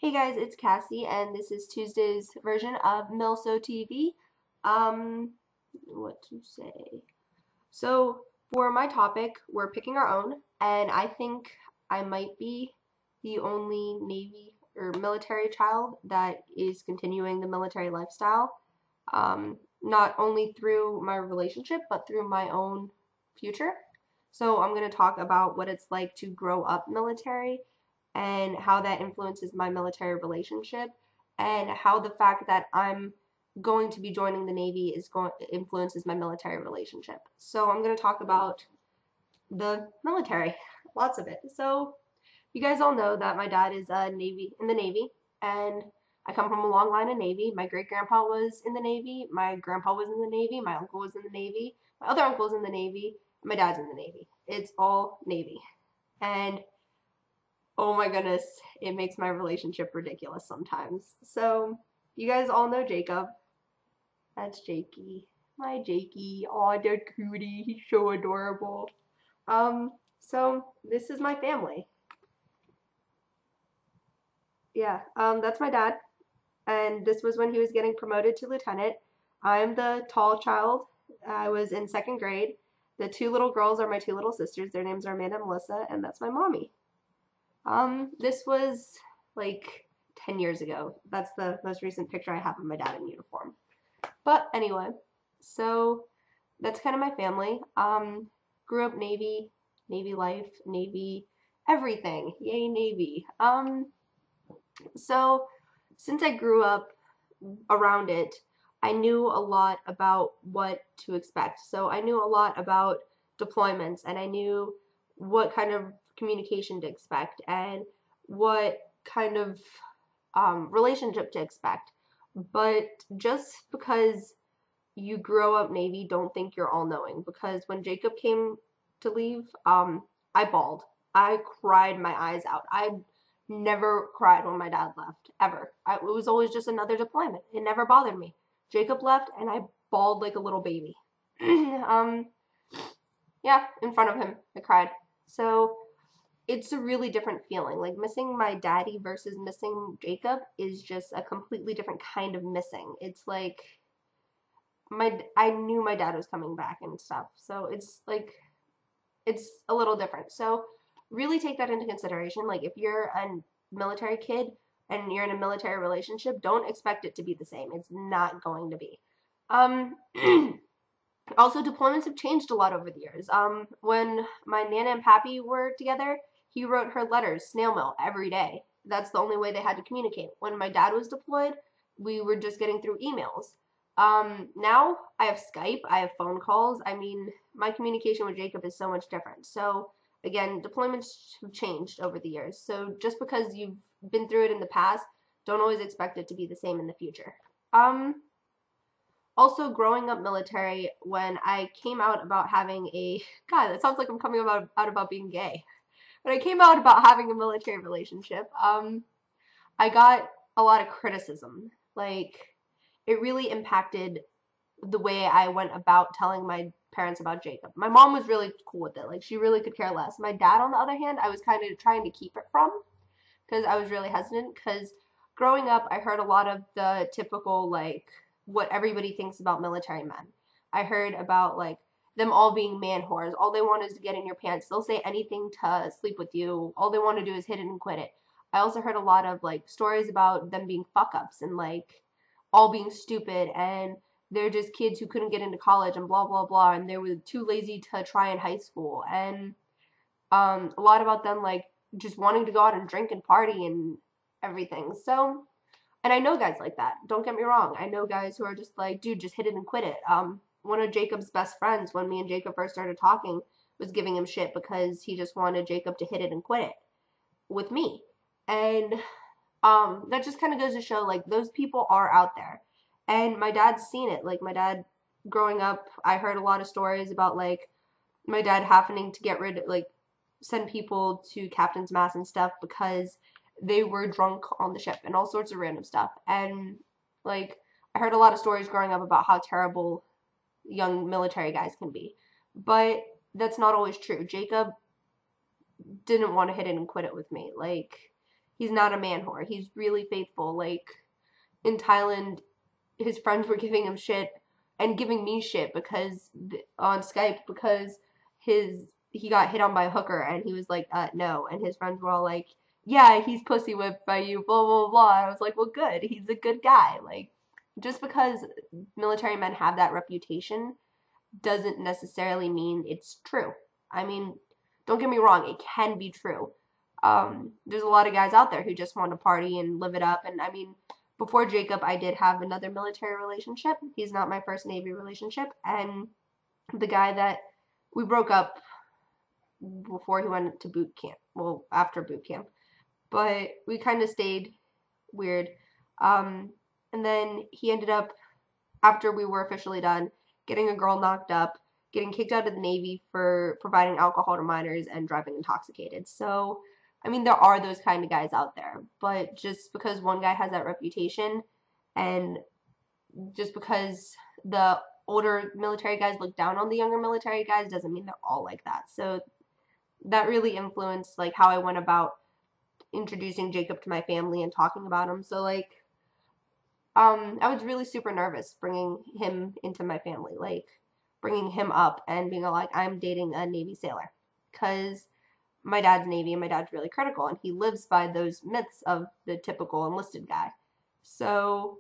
Hey guys, it's Cassie, and this is Tuesday's version of Milso TV. What to say? So, for my topic, we're picking our own, and I think I might be the only Navy or military child that is continuing the military lifestyle, not only through my relationship, but through my own future. So, I'm going to talk about what it's like to grow up military and how that influences my military relationship and how the fact that I'm going to be joining the Navy is going influences my military relationship. So I'm going to talk about the military, lots of it. So you guys all know that my dad is in the Navy, and I come from a long line of Navy. My great grandpa was in the Navy, my grandpa was in the Navy, my uncle was in the Navy, my other uncle's in the Navy, my dad's in the Navy. It's all Navy. And oh my goodness, it makes my relationship ridiculous sometimes. So, you guys all know Jacob. That's Jakey. My Jakey. Aw, that cutie. He's so adorable. So this is my family. Yeah, that's my dad. And this was when he was getting promoted to lieutenant. I'm the tall child. I was in second grade. The two little girls are my two little sisters. Their names are Amanda and Melissa, and that's my mommy. This was like 10 years ago. That's the most recent picture I have of my dad in uniform. But anyway, so that's kind of my family. Grew up Navy, Navy life, Navy everything. Yay, Navy. So since I grew up around it, I knew a lot about what to expect. So I knew a lot about deployments, and I knew what kind of communication to expect and what kind of relationship to expect. But just because you grow up Navy, don't think you're all knowing. Because when Jacob came to leave, I bawled. I cried my eyes out. I never cried when my dad left, ever. It was always just another deployment. It never bothered me. Jacob left, and I bawled like a little baby. Yeah, in front of him, I cried. So it's a really different feeling. Like missing my daddy versus missing Jacob is just a completely different kind of missing. It's like I knew my dad was coming back and stuff. So it's like it's a little different. So really take that into consideration. Like if you're a military kid and you're in a military relationship, don't expect it to be the same. It's not going to be. Um Also, deployments have changed a lot over the years. When my Nana and Pappy were together, he wrote her letters, snail mail, every day. That's the only way they had to communicate. When my dad was deployed, we were just getting through emails. Now I have Skype, I have phone calls. I mean, my communication with Jacob is so much different. So, again, deployments have changed over the years. So, just because you've been through it in the past, don't always expect it to be the same in the future. Also, growing up military, when I came out about having a God, that sounds like I'm coming out about being gay. When I came out about having a military relationship, I got a lot of criticism. Like, it really impacted the way I went about telling my parents about Jacob. My mom was really cool with it. Like, she really could care less. My dad, on the other hand, I was kind of trying to keep it from because I was really hesitant. Because growing up, I heard a lot of the typical, like, what everybody thinks about military men. I heard about, like, them all being man whores. All they want is to get in your pants. They'll say anything to sleep with you. All they want to do is hit it and quit it. I also heard a lot of, like, stories about them being fuck ups and, like, all being stupid and they're just kids who couldn't get into college and blah blah blah and they were too lazy to try in high school and a lot about them like just wanting to go out and drink and party and everything. So, and I know guys like that. Don't get me wrong. I know guys who are just like, dude, just hit it and quit it. One of Jacob's best friends, when me and Jacob first started talking, was giving him shit because he just wanted Jacob to hit it and quit it with me. And that just kind of goes to show like those people are out there. And my dad's seen it. Like my dad growing up, I heard a lot of stories about like my dad having to get rid of like send people to captain's mass and stuff because they were drunk on the ship and all sorts of random stuff. And like I heard a lot of stories growing up about how terrible young military guys can be. But that's not always true. Jacob didn't want to hit it and quit it with me. Like he's not a man whore. He's really faithful. Like in Thailand, his friends were giving him shit and giving me shit because on Skype because he got hit on by a hooker and he was like, no. And his friends were all like, yeah, he's pussy whipped by you, blah, blah, blah. I was like, well, good. He's a good guy. Like, just because military men have that reputation doesn't necessarily mean it's true. I mean, don't get me wrong, it can be true. There's a lot of guys out there who just want to party and live it up. And I mean, before Jacob, I did have another military relationship. He's not my first Navy relationship. And the guy that we broke up before he went to boot camp. Well, after boot camp. But we kind of stayed weird. And then he ended up, after we were officially done, getting a girl knocked up, getting kicked out of the Navy for providing alcohol to minors and driving intoxicated. So, I mean, there are those kind of guys out there. But just because one guy has that reputation and just because the older military guys look down on the younger military guys doesn't mean they're all like that. So that really influenced like how I went about introducing Jacob to my family and talking about him. So like I was really super nervous bringing him into my family, like bringing him up and being like, I'm dating a Navy sailor, because my dad's Navy and my dad's really critical and he lives by those myths of the typical enlisted guy. So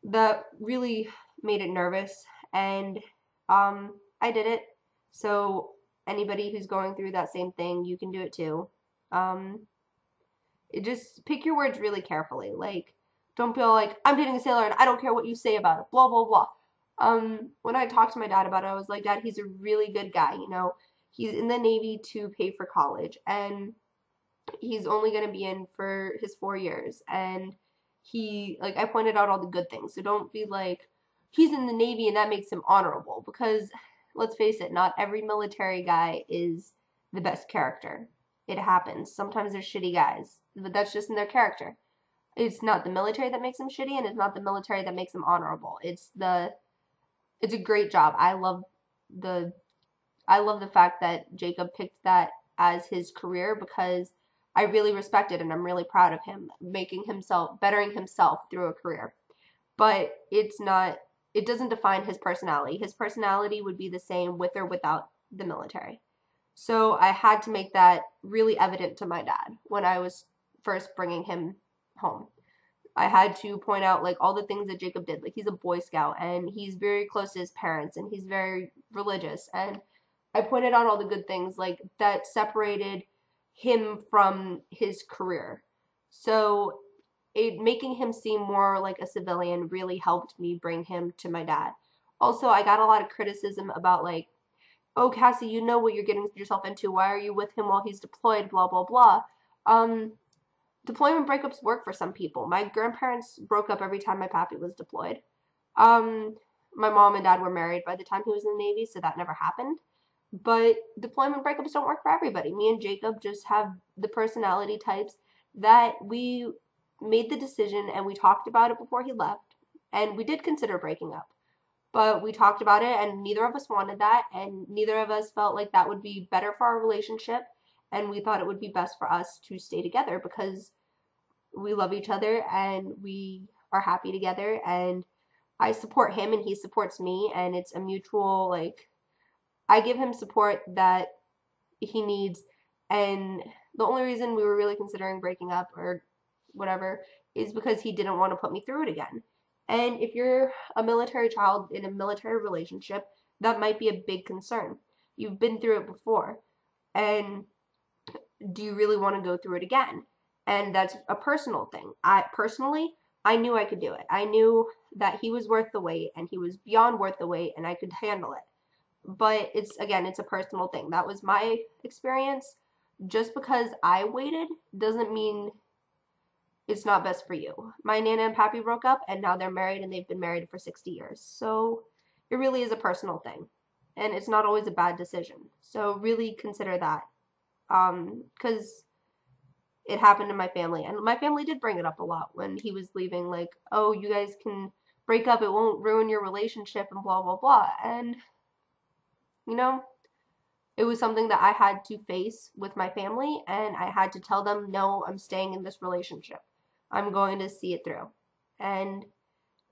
that really made it nervous, and I did it. So anybody who's going through that same thing, you can do it too. Um, just pick your words really carefully. Like, don't be all like, I'm dating a sailor and I don't care what you say about it, blah, blah, blah. When I talked to my dad about it, I was like, Dad, he's a really good guy. You know, he's in the Navy to pay for college, and he's only going to be in for his 4 years. And I pointed out all the good things. So don't be like, he's in the Navy and that makes him honorable. Because let's face it, not every military guy is the best character. It happens. Sometimes they're shitty guys, but that's just in their character. It's not the military that makes them shitty, and it's not the military that makes them honorable. It's a great job. The I love the fact that Jacob picked that as his career, because I really respect it and I'm really proud of him bettering himself through a career. But it doesn't define his personality. His personality would be the same with or without the military. So I had to make that really evident to my dad when I was first bringing him home. I had to point out like all the things that Jacob did. Like he's a Boy Scout and he's very close to his parents and he's very religious, and I pointed out all the good things like that separated him from his career. So making him seem more like a civilian really helped me bring him to my dad. Also, I got a lot of criticism about like, oh, Cassie, you know what you're getting yourself into. Why are you with him while he's deployed? Blah, blah, blah. Deployment breakups work for some people. My grandparents broke up every time my pappy was deployed. My mom and dad were married by the time he was in the Navy, so that never happened. But deployment breakups don't work for everybody. Me and Jacob just have the personality types that we made the decision and we talked about it before he left. And we did consider breaking up. But we talked about it and neither of us wanted that, and neither of us felt like that would be better for our relationship. And we thought it would be best for us to stay together because we love each other and we are happy together, and I support him and he supports me, and it's a mutual, like, I give him support that he needs. And the only reason we were really considering breaking up or whatever is because he didn't want to put me through it again. And if you're a military child in a military relationship, that might be a big concern. You've been through it before, and do you really want to go through it again? And that's a personal thing. I knew I could do it. I knew that he was worth the wait and he was beyond worth the wait and I could handle it. But it's a personal thing. That was my experience. Just because I waited doesn't mean it's not best for you. My Nana and Pappy broke up and now they're married and they've been married for 60 years. So it really is a personal thing. And it's not always a bad decision. So really consider that. Because it happened to my family. And my family did bring it up a lot when he was leaving. Like, oh, you guys can break up. It won't ruin your relationship and blah, blah, blah. And, you know, it was something that I had to face with my family, and I had to tell them, no, I'm staying in this relationship. I'm going to see it through. And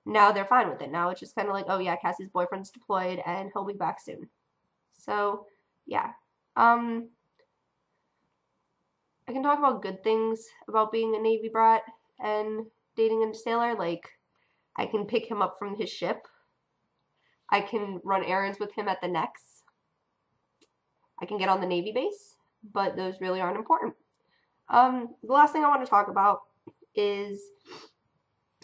now they're fine with it. Now it's just kind of like, oh yeah, Cassie's boyfriend's deployed and he'll be back soon. So, yeah. Um, I can talk about good things about being a Navy brat and dating a sailor. Like, I can pick him up from his ship. I can run errands with him at the necks. I can get on the Navy base, but those really aren't important. The last thing I want to talk about is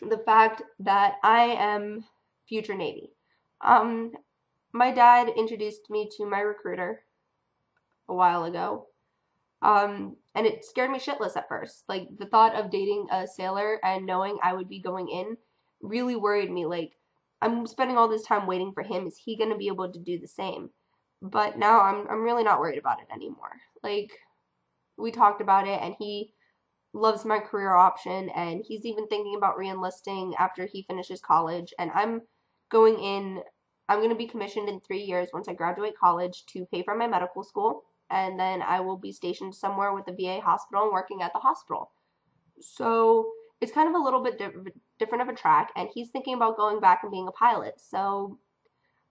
the fact that I am future Navy. Um, my dad introduced me to my recruiter a while ago, and it scared me shitless at first. Like, the thought of dating a sailor and knowing I would be going in really worried me. Like, I'm spending all this time waiting for him. Is he going to be able to do the same? But now I'm really not worried about it anymore. Like, we talked about it, and he loves my career option, and he's even thinking about reenlisting after he finishes college. And going in, I'm going to be commissioned in 3 years once I graduate college to pay for my medical school, and then I will be stationed somewhere with the VA hospital and working at the hospital. So it's kind of a little bit different of a track, and he's thinking about going back and being a pilot. So,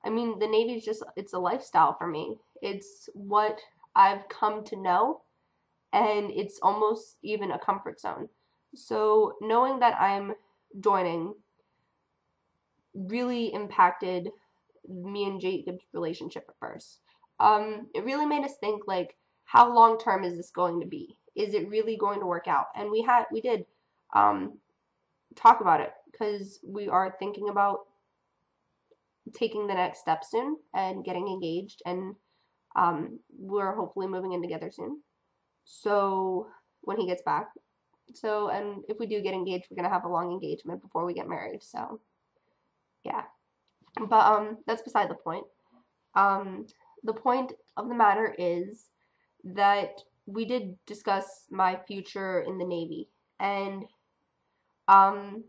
I mean, the Navy is just, it's a lifestyle for me. It's what I've come to know, and it's almost even a comfort zone. So knowing that I'm joining really impacted me and Jacob's relationship at first. It really made us think, like, how long term is this going to be? Is it really going to work out? And we did talk about it, because we are thinking about taking the next step soon and getting engaged, and we're hopefully moving in together soon. So when he gets back. So, and if we do get engaged, we're gonna have a long engagement before we get married. So, yeah. But that's beside the point. Um, the point of the matter is that we did discuss my future in the Navy, and um,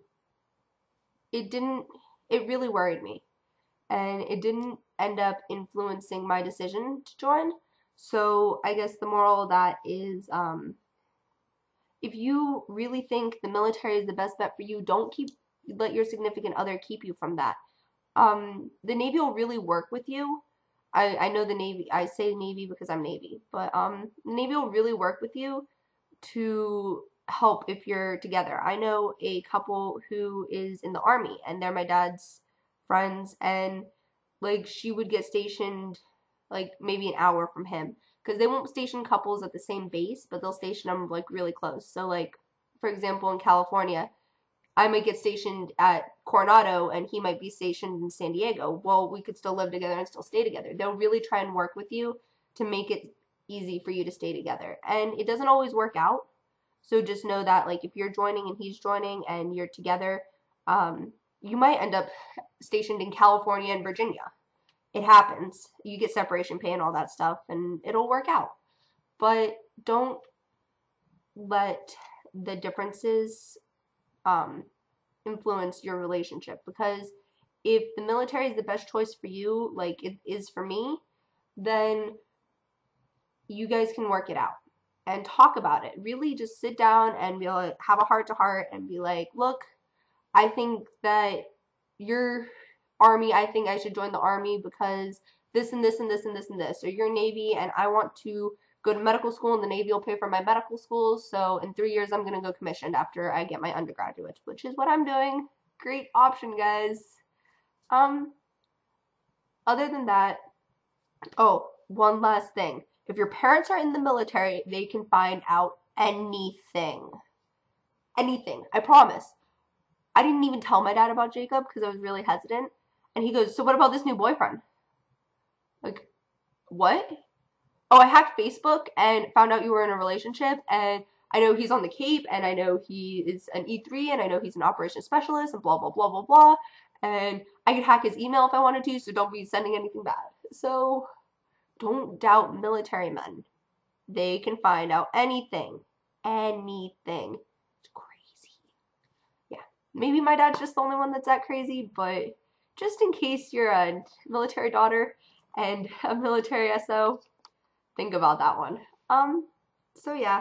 it really worried me, and it didn't end up influencing my decision to join. So I guess the moral of that is, if you really think the military is the best bet for you, don't let your significant other keep you from that. The Navy will really work with you. I know the Navy, I say Navy because I'm Navy, but the Navy will really work with you to help if you're together. I know a couple who is in the Army, and they're my dad's friends, and like, she would get stationed like maybe an hour from him, because they won't station couples at the same base, but they'll station them like really close. So, like, for example, in California, I might get stationed at Coronado and he might be stationed in San Diego. Well, we could still live together and still stay together. They'll really try and work with you to make it easy for you to stay together. And it doesn't always work out. So just know that, like, if you're joining and he's joining and you're together, you might end up stationed in California and Virginia. It happens. You get separation pay and all that stuff, and it'll work out. But don't let the differences influence your relationship, because if the military is the best choice for you, like it is for me, then you guys can work it out and talk about it. Really just sit down and be like, have a heart to heart and be like, look, I think that you're Army, I think I should join the Army because this and this and this and this and this. Or you're Navy and I want to go to medical school and the Navy will pay for my medical school. So in 3 years, I'm going to go commissioned after I get my undergraduate, which is what I'm doing. Great option, guys. Other than that, oh, one last thing. If your parents are in the military, they can find out anything. Anything. I promise. I didn't even tell my dad about Jacob because I was really hesitant. And he goes, so what about this new boyfriend? Like, what? Oh, I hacked Facebook and found out you were in a relationship, and I know he's on the Cape, and I know he is an E3, and I know he's an operations specialist, and blah, blah, blah, blah, blah. And I could hack his email if I wanted to, so don't be sending anything bad. So don't doubt military men. They can find out anything. Anything. It's crazy. Yeah. Maybe my dad's just the only one that's that crazy, but just in case you're a military daughter and a military SO, think about that one. So yeah.